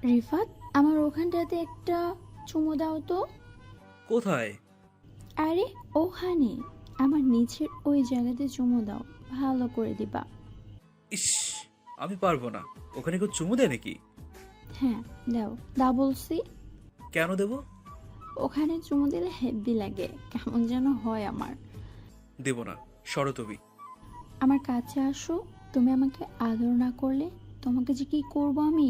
রিফাত, আমার ওখানটাতে একটা চুমু দাও তো। কোথায়? আরে ওখানে, আমার নিচের ওই জায়গাতে চুমু দাও, ভালো করে দিবা। ইস, আমি পারবো না। ওখানে কেউ চুমু দেয় নাকি? হ্যাঁ, দাও দাও বলছি। কেন দেব? ওখানে চুমু দিলে হেব্বি লাগে, কেমন যেন হয় আমার। দেব না, সরো তুমি। আমার কাছে আসো। তুমি আমাকে আদর না করলে তোমাকে যে কি করবো আমি।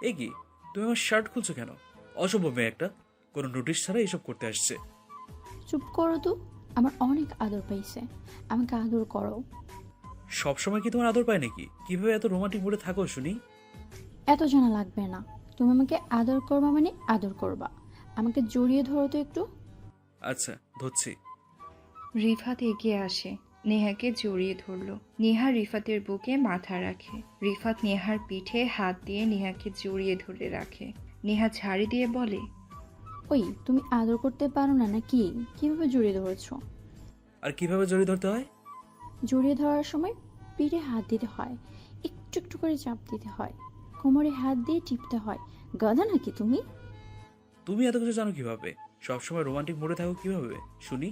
এ কি, তুমি আমার শার্ট খুলছো কেন? অসম্ভব মেয়ে একটা, কোনো নোটিশ ছাড়া এসব করতে আসছে। চুপ করো তো, আমার অনেক আদর পাইছে, আমাকে আদর করো। সবসময় কি তোমার আদর পায় নাকি? কিভাবে এত রোমান্টিক মুডে থাকো শুনি? এত জানা লাগবে না। তুমি আমাকে আদর করবা মানে আদর করবা। আমাকে জড়িয়ে ধরো তো একটু। আচ্ছা, ধরছি। রিফাত এগিয়ে আসে, নেহাকে জড়িয়ে ধরল। নেহা রিফাতের বুকে মাথা রাখে। রিফাত নেহার পিঠে হাত দিয়ে নেহাকে জড়িয়ে ধরে রাখে। নেহা ঝাড়ি দিয়ে বলে, ওই, তুমি আদর করতে পারো না নাকি? কিভাবে জড়িয়ে ধরেছো? আর কিভাবে জড়িয়ে ধরতে হয়? জড়িয়ে ধরার সময় পিঠে হাত দিতে হয়, একটু একটু করে চাপ দিতে হয়, কোমরে হাত দিয়ে টিপতে হয়। গাধা নাকি তুমি? তুমি এত কিছু জানো কিভাবে? সবসময় রোমান্টিক মুডে থাকো কিভাবে শুনি?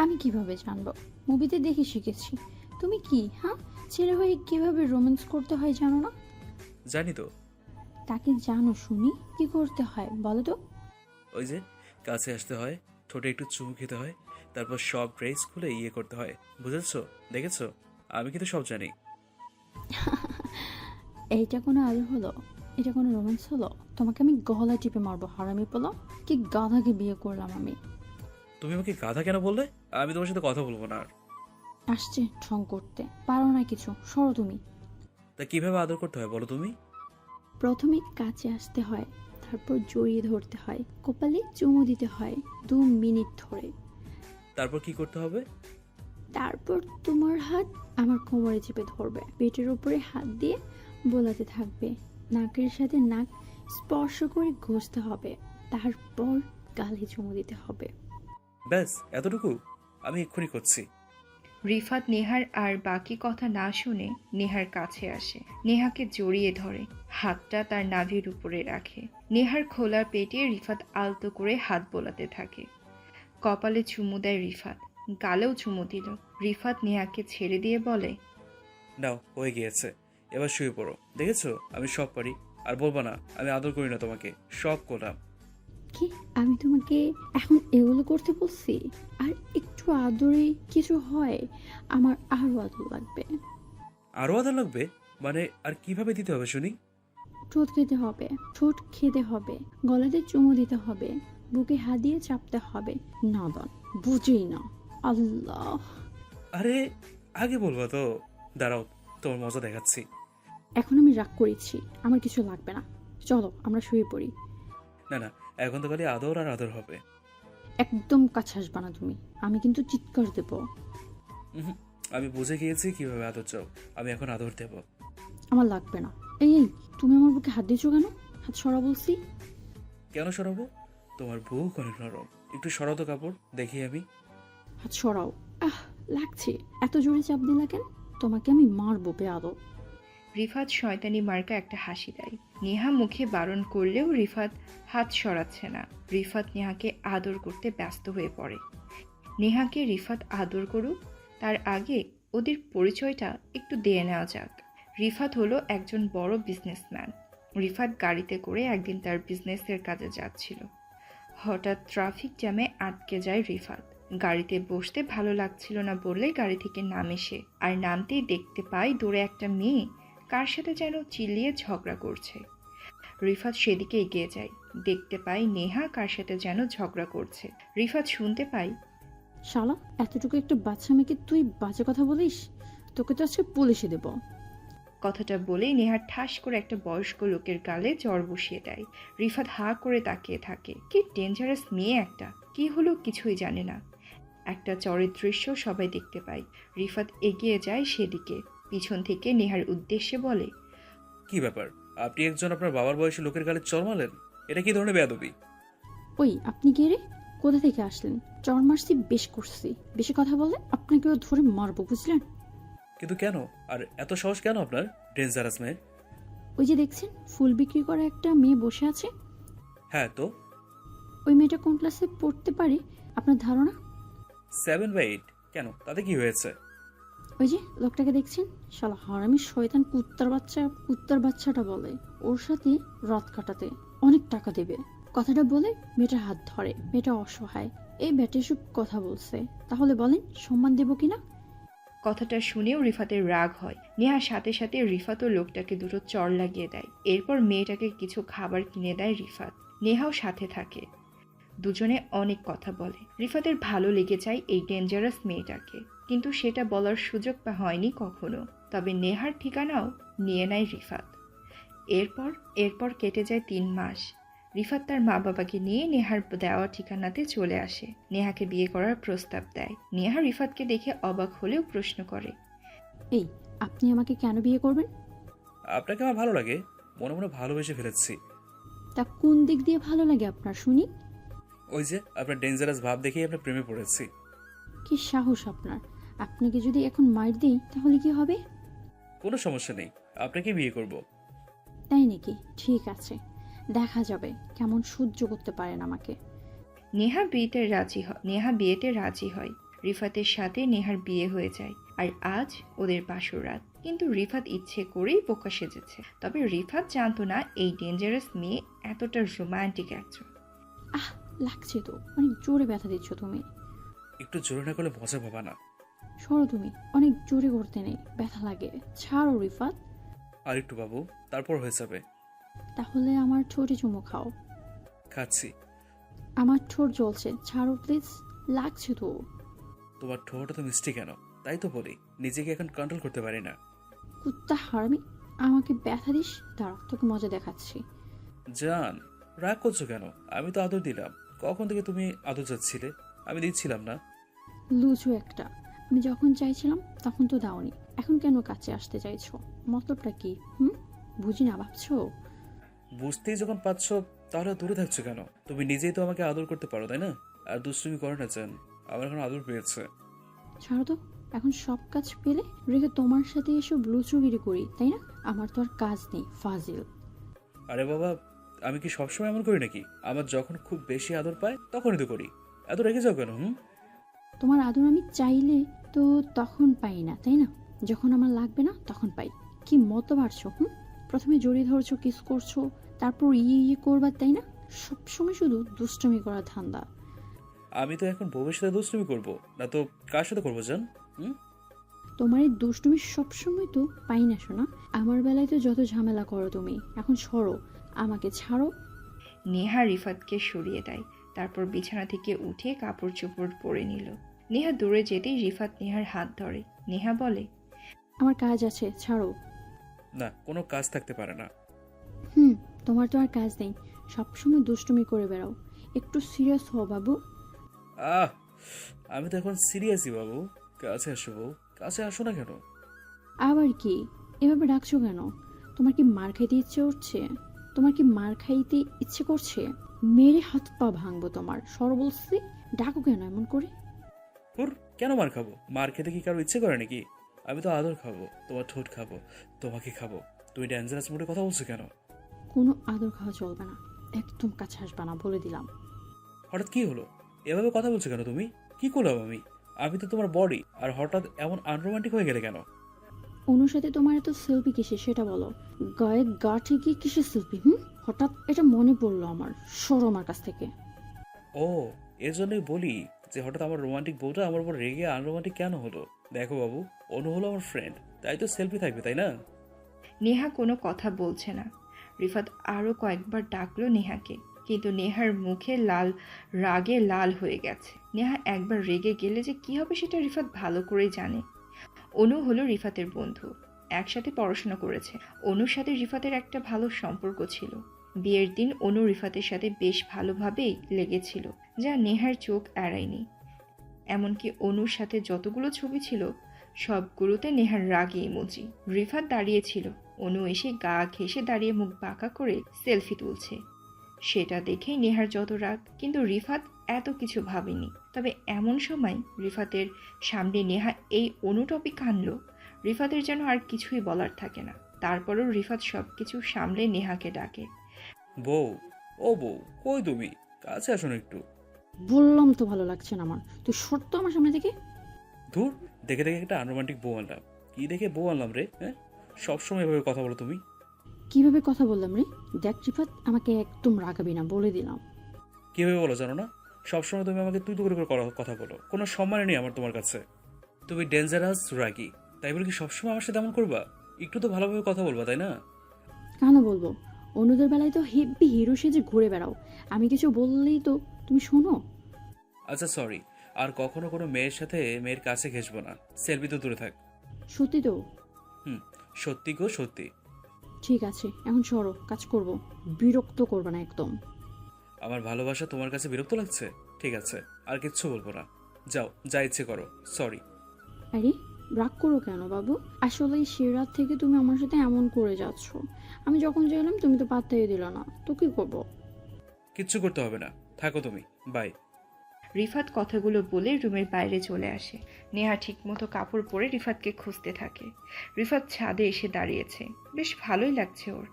আমি কিভাবে জানবো? মুভিতে দেখে শিখেছি। তুমি কি, হ্যাঁ, ছেলে হয়ে কিভাবে রোম্যান্স করতে হয় জানো না? জানি তো। তাকে জানো শুনি, কি করতে হয় বলো তো? ওই যে, কাছে আসতে হয়, ঠোঁটে একটু চুমু খেতে হয়, তারপর সব ড্রেস খুলে ইয়ে করতে হয়। বুঝেছো? দেখেছো? আমি কিন্তু সব জানি। এইটা কোনো আদর হলো? এটা কোনো রোম্যান্স হলো? তোমাকে আমি গলা টিপে মারবো হারামি পোলা। কি গাধাকে বিয়ে করলাম আমি। তুমি আমাকে গাধা কেন বললে? আমি তোমার সাথে কথা বলবো না আর। আসছে ঠং করতে, পারো না কিছু, সরো তুমি। তা কিভাবে আদর করতে হয় বলো তুমি? প্রথমে কাছে আসতে হয়, তারপর জড়িয়ে ধরতে হয়, কপালে চুমু দিতে হয় 2 মিনিট ধরে। তারপর কি করতে হবে? তারপর তোমার হাত আমার কোমরে চেপে ধরবে, পেটের উপরে হাত দিয়ে বোলাতে থাকবে, নাকের সাথে নাক স্পর্শ করে ঘষতে হবে, তারপর গালে চুমু দিতে হবে। ব্যাস এতটুকু? আমি এক্ষুনি করছি। রিফাত নেহার আর বাকি কথা না শুনে নেহার কাছে আসে, নেহাকে জড়িয়ে ধরে, হাতটা তার নাভির উপরে রাখে। নেহার খোলা পেটে রিফাত আলতো করে হাত বোলাতে থাকে। কপালে চুমু দেয় রিফাত, গালেও চুমু দিল। রিফাত নেহাকে ছেড়ে দিয়ে বলে, নাও, হয়ে গিয়েছে। এবার শুয়ে পড়ো। দেখেছো আমি সব পারি। আর বলবো না আমি আদর করি না তোমাকে। সব করলাম। কি, আমি তোমাকে এখন এগুলো করতে বলছি? আর একটু আদরে কিছু হয়, আমার আরো আদর লাগবে। আরো আদর লাগবে? মানে আর কিভাবে দিতে হবে শুনি? ঠোঁট খেতে হবে, ঠোঁট খেতে হবে, গলাতে চুমু দিতে হবে, বুকে হাত দিয়ে চাপতে হবে। নাদন, বুঝেই না। আল্লাহ। আরে, আগে বলবো তো। দাঁড়াও, তোমার মজা দেখাচ্ছি। এখন আমি রাগ করেছি, আমার কিছু লাগবে না। চলো আমরা শুয়ে পড়ি। না না, এখন তো খালি আদর আর আদর হবে। একদম কাছে আসবা না তুমি, আমি কিন্তু চিৎকার দেবো। উহুম, আমি বুঝে গিয়েছি কিভাবে আদর চাও। আমি এখন আদর দেব। আমার লাগবে না। এই এই, তুমি আমার বুকে হাত দিয়েছো কেন? হাত সরা বলছি। কেন সরাবো? তোমার বুক অনেক নরম। একটু সরাও তো কাপড় দেখি আমি। হাত সরাও। আহ, লাগছে। এত জোরে চাপ দিলা কেন? তোমাকে আমি মারবো বেয়াদব। রিফাত শয়তানি মার্কা একটা হাসি দেয়। নেহা মুখে বারণ করলেও রিফাত হাত সরাচ্ছে না। রিফাত নেহাকে আদর করতে ব্যস্ত হয়ে পড়ে। নেহাকে রিফাত আদর করুক, তার আগে ওদের পরিচয়টা একটু দিয়ে নেওয়া যাক। রিফাত হলো একজন বড় বিজনেসম্যান। রিফাত গাড়িতে করে একদিন তার বিজনেসের কাজে যাচ্ছিল। হঠাৎ ট্রাফিক জ্যামে আটকে যায় রিফাত। গাড়িতে বসতে ভালো লাগছিল না বললে গাড়ি থেকে নামে সে। আর নামতেই দেখতে পায় দূরে একটা মেয়ে কার সাথে যেন চিল্লিয়ে ঝগড়া করছে। রিফাত সেদিকে এগিয়ে যায়, দেখতে পায় নেহা কার সাথে যেন ঝগড়া করছে। রিফাত শুনতে পায়, শালা, এতটুকু একটা বাচ্চা মেয়েকে তুই বাজে কথা বলিস? তোকে তো আজকে পুলিশে দেব। কথাটা বলেই নেহা ঠাস করে একটা বয়স্ক লোকের গালে জ্বর বসিয়ে দেয়। রিফাত হাঁ করে তাকিয়ে থাকে। কি ডেঞ্জারাস মেয়ে একটা! কি হলো কিছুই জানে না। একটা চরের দৃশ্য সবাই দেখতে পায়। রিফাত এগিয়ে যায় সেদিকে, পিছন থেকে নেহার উদ্দেশ্যে বলে, কি ব্যাপার? আপনি একজন আপনার বাবার বয়সী লোকের গালে চড় মারলেন? এটা কি ধরনের বেয়াদবি? ওই, আপনি কে রে? কোথা থেকে আসলেন? চর মারছি বেশ করছি, বেশি কথা বলে আপনাকেও ধরে মারবো, বুঝলেন? কিন্তু কেন? আর এত সাহস কেন আপনার, ডেঞ্জারাস ম্যান? ওই যে দেখছেন ফুল বিক্রি করা একটা মেয়ে বসে আছে, হ্যাঁ তো, ওই মেয়েটা কোন ক্লাসে পড়তে পারে আপনার ধারণা? 7 বা 8। কেন, তাতে কি হয়েছে? ওই যে লোকটাকে দেখছেন, শালা হারামি শয়তান কুত্তার বাচ্চাটা বলে ওর সাথে রাত কাটাতে অনেক টাকা দেবে। কথাটা বলে মেয়েটার হাত ধরে। মেয়েটা অসহায়, এই ব্যাটে সব কথা বলছে, তাহলে বলেন সম্মান দেব কিনা? কথাটা শুনেও রিফাতের রাগ হয়। নেহার সাথে সাথে রিফাতও লোকটাকে দুটো চড় লাগিয়ে দেয়। এরপর মেয়েটাকে কিছু খাবার কিনে দেয় রিফাত। নেহাও সাথে থাকে। দুজনে অনেক কথা বলে। রিফাতের ভালো লেগে যায় এই ডেঞ্জারাস মেয়েটাকে, কিন্তু সেটা বলার সুযোগ হয়নি কখনো। তবে নেহার ঠিকানাও নিয়ে নেয় রিফাত। এরপর কেটে যায় 3 মাস। রিফাত তার মা বাবাকে নিয়ে নেহার দেওয়া ঠিকানাতে চলে আসে। নেহাকে বিয়ে করার প্রস্তাব দেয়। নেহা রিফাতকে দেখে অবাক হলেও প্রশ্ন করে, এই, আপনি আমাকে কেন বিয়ে করবেন? আপনাকে আমার ভালো লাগে, মনে মনে ভালোবেসে ফেলেছি। তা কোন দিক দিয়ে ভালো লাগে আপনার শুনি? ওই যে আপনার ডেঞ্জারাস ভাব দেখেই আপনার প্রেমে পড়েছি। কি সাহস আপনার! আপনাকে যদি এখন মার দিই তাহলে কি হবে? কোনো সমস্যা নেই, আপনাকে বিয়ে করব। তাই নাকি? ঠিক আছে, দেখা যাবে কেমন সহ্য করতে পারেন আমাকে। নেহা বিয়েতে রাজি হয়। রিফাতের সাথে নেহার বিয়ে হয়ে যায়। আর আজ ওদের বাসর রাত। কিন্তু রিফাত ইচ্ছে করেই বোকা সেজেছে। তবে রিফাত জানতো না এই ডেঞ্জারাস মেয়ে এতটা রোমান্টিক একজন। আহ, লাগছে তো, অনেক জোরে ব্যথা দিচ্ছ তুমি। একটু জোরে না করলে মজা পাবা না। সরো তুমি, অনেক জোরে করতে নেই, ব্যথা লাগে। ছাড়ো রিফাত। আর একটু বাবু, তারপর হয়ে যাবে। তাহলে আমার ঠোঁটে চুমু খাও। খাচ্ছি। আমার ঠোঁট জ্বলছে, ছাড়ো প্লিজ। লাগছে তো। তোমার ঠোঁট তো মিষ্টি কেন, তাই তো বলি, নিজেকে এখন কন্ট্রোল করতে পারি না। কুত্তা হারামি, আমাকে ব্যথা দিস, দাঁড়া তোকে মজা দেখাচ্ছি। জান, রাগ করছো কেন? আমি তো আদর দিলাম। কখন থেকে তুমি আদর চাচ্ছিলে? আমি দিচ্ছিলাম না? লুচু একটা, আমি যখন চাইছিলাম তখন তো দাওনি, এখন কেন কাছে আসতে চাইছো? মতলবটা কি? বুঝি না ভাবছো? বুঝতেই যখন পাচ্ছ, তাহলে দূরে থাকছো কেন? তুমি নিজেই তো আমাকে আদর করতে পারো, তাই না? আর দুষ্টুমি করো না জান, আমার এখন আদর পেয়েছে। ছাড়ো তো, এখন সব কাজ পেলে রেখে তোমার সাথে এসব লুচুগিরি করি, তাই না? আমার তো আর কাজ নেই, ফাজিল। আরে বাবা, আমি কি সবসময় এমন করি নাকি? আমার যখন খুব বেশি আদর পায় তখনই তো করি। এত রেগে যাও কেন? তোমার আদর আমি চাইলে তো তখন পাই না, তাই না? যখন আমার লাগবে না তখন পাই। কি মতো পারছো? প্রথমে জড়িয়ে ধরছো, কিস করছো, তারপর ইয়ে করবা, তাই না? সবসময় শুধু দুষ্টমি করা ধান্দা। আমি তো এখন বউয়ের সাথে দুষ্টুমি করবো না তো কার সাথে করবো জান? তোমার এই দুষ্টুমি সবসময় তো পাই না শোনা। আমার বেলায় তো যত ঝামেলা করো তুমি। এখন সরো, আমাকে ছাড়ো। নেহা রিফাতকে সরিয়ে দেয়। তারপর বিছানা থেকে উঠে কাপড় চোপড় পরে নিল। নেহা দূরে যেতেই রিফাত নেহার হাত ধরে। নেহা বলে, আমার কাজ আছে, ছাড়ো। না, কোনো কাজ থাকতে পারে না। তোমার তো আর কাজ নেই, সবসময় দুষ্টুমি করে বেড়াও। একটু সিরিয়াস হও বাবু। আহ, আমি তো এখন সিরিয়াসই বাবু। কাছে আসো বউ, কাছে আসো না কেন? আবার কি এভাবে ডাকছো কেন? তোমার কি মার খাইতে ইচ্ছে করছে? মেরে হাত পা ভাঙবো তোমার, সর বলছি। ডাকো কেন এমন করে? হুর, কেন মার খাবো? মার খেতে কি কারো ইচ্ছে করে নাকি? আমি তো আদর খাবো, তোমার ঠোঁট খাবো, তোমাকে খাবো। তুমি ডেঞ্জারাস মুডে কথা বলছো কেন? কোনো আদর খাওয়া চলবে না, একদম কাছে আসবে না বলে দিলাম। হঠাৎ কি হলো? এভাবে কথা বলছো কেন তুমি? কি করলাম আমি? আমি তো তোমার বডি, আর হঠাৎ এমন আনরোমান্টিক হয়ে গেলে কেন? অনুর সাথে তোমার এত সেলফি কিসে সেটা বলো। গায়ে গা ঠিকই কিসের সেলফি? হঠাৎ এটা মনে পড়লো আমার, সরো আমার কাছ থেকে। ও, এর জন্যই বলি যে হঠাৎ আমার রোমান্টিক বউটা আমার উপর রেগে আনরোমান্টিক কেন হলো। দেখো বাবু, অনু হলো আমার ফ্রেন্ড, তাই তো সেলফি থাকবে, তাই না? নেহা কোনো কথা বলছে না। রিফাত আরও কয়েকবার ডাকলো নেহাকে, কিন্তু নেহার মুখে রাগে লাল হয়ে গেছে। নেহা একবার রেগে গেলে যে কি হবে সেটা রিফাত ভালো করেই জানে। অনু হলো রিফাতের বন্ধু, একসাথে পড়াশোনা করেছে। অনুর সাথে রিফাতের একটা ভালো সম্পর্ক ছিল। বিয়ের দিন অনু রিফাতের সাথে বেশ ভালোভাবেই লেগেছিল, যা নেহার চোখ এড়ায়নি। এমনকি অনুর সাথে যতগুলো ছবি ছিল সবগুলোতে নেহার রাগী ইমোজি। রিফাত দাঁড়িয়েছিল, অনু এসে গা ঘেঁষে দাঁড়িয়ে মুখ বাঁকা করে সেলফি তুলছে। সেটা দেখেই নেহার যত রাগ, কিন্তু রিফাত এত কিছু ভাবেনি। তবে এমন সময় রিফাতের সামনে নেহা এই অনু টপিক আনলো, রিফাতের যেন আর কিছুই বলার থাকে না। তারপরও রিফাত সবকিছু সামলে নেহাকে ডাকে। বউ, ও বউ, কই তুমি? কাছে আসো না একটু। বললাম তো ভালো লাগছে না আমার, তুই সত্য আমার সামনে থেকে। ধুর, দেখে দেখে একটা আনরোমান্টিক বউ আনলাম। কি দেখে বউ আনলাম রে? হ্যাঁ, সবসময় এভাবে কথা বলো তুমি। কিভাবে কথা বললাম রে? দেখ রিফাত, আমাকে একদম রাগাবি না, বলে দিলাম। কিভাবে বলো জানো না? সবসময় তুমি আমাকে তুই তো করে কথা বলো, কোনো সম্মান নেই আমার তোমার কাছে। তুমি ডেঞ্জারাস রাগি, তাই বলে কি সবসময় আমার সাথে এমন করবা? একটু তো ভালোভাবে কথা বলবা, তাই না? কেন বলবো? অন্যদের বেলায় তো হেব্বি হিরো সেজে ঘুরে বেড়াও, আমি কিছু বললেই তো তুমি শোনো। আচ্ছা সরি, আর কখনো কোনো মেয়ের সাথে মেয়ের কাছে ঘেসবো না। সেলফি তো দূরে থাক। সত্যি তো? হুম, সত্যি গো সত্যি। ঠিক আছে, এখন সরো, কাজ করব। বিরক্ত করবে না একদম। আমার ভালোবাসা তোমার কাছে বিরক্ত লাগছে? ঠিক আছে, আর কিচ্ছু বলবো না। যাও, যা ইচ্ছে করো। সরি। আরে রাগ করো কেন বাবু? আসলে সে রাত থেকে তুমি আমার সাথে এমন করে যাচ্ছ, আমি যখন চাইলাম তুমি তো পাত্তাই দিল না, তো কি করবো? কিচ্ছু করতে হবে না, থাকো তুমি। বাই। রিফাত কথাগুলো বলে রুমের বাইরে চলে আসে। নেহা ঠিকমতো কাপড় পরে রিফাতকে খুঁজতে থাকে। রিফাত ছাদে এসে দাঁড়িয়েছে। বেশ ভালোই লাগছে ওর।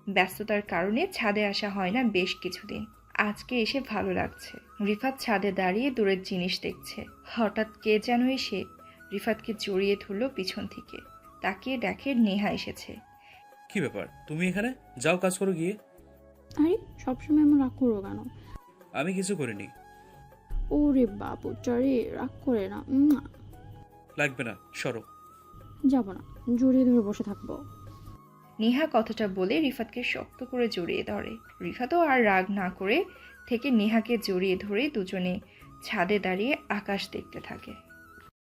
ব্যস্ততার কারণে ছাদে আসা হয় না বেশ কিছুদিন। আজকে এসে ভালো লাগছে। রিফাত ছাদে দাঁড়িয়ে দূরের জিনিস দেখছে। হঠাৎ কে যেন এসে রিফাতকে জড়িয়ে ধরল পিছন থেকে। তাকিয়ে দেখে নেহা এসেছে। কি ব্যাপার, তুমি এখানে? যাও, কাজ করো গিয়ে। আরে সবসময় এমন রাগ করো কেন? আমি কিছু করিনি। ওরে বাবু চারে, রাগ করে না। লাগবে না, সরো। যাবো না, জড়িয়ে ধরে বসে থাকবো। নেহা কথাটা বলে রিফাতকে শক্ত করে জড়িয়ে ধরে। রিফাতও আর রাগ না করে থেকে নেহাকে জড়িয়ে ধরে দুজনে ছাদে দাঁড়িয়ে আকাশ দেখতে থাকে।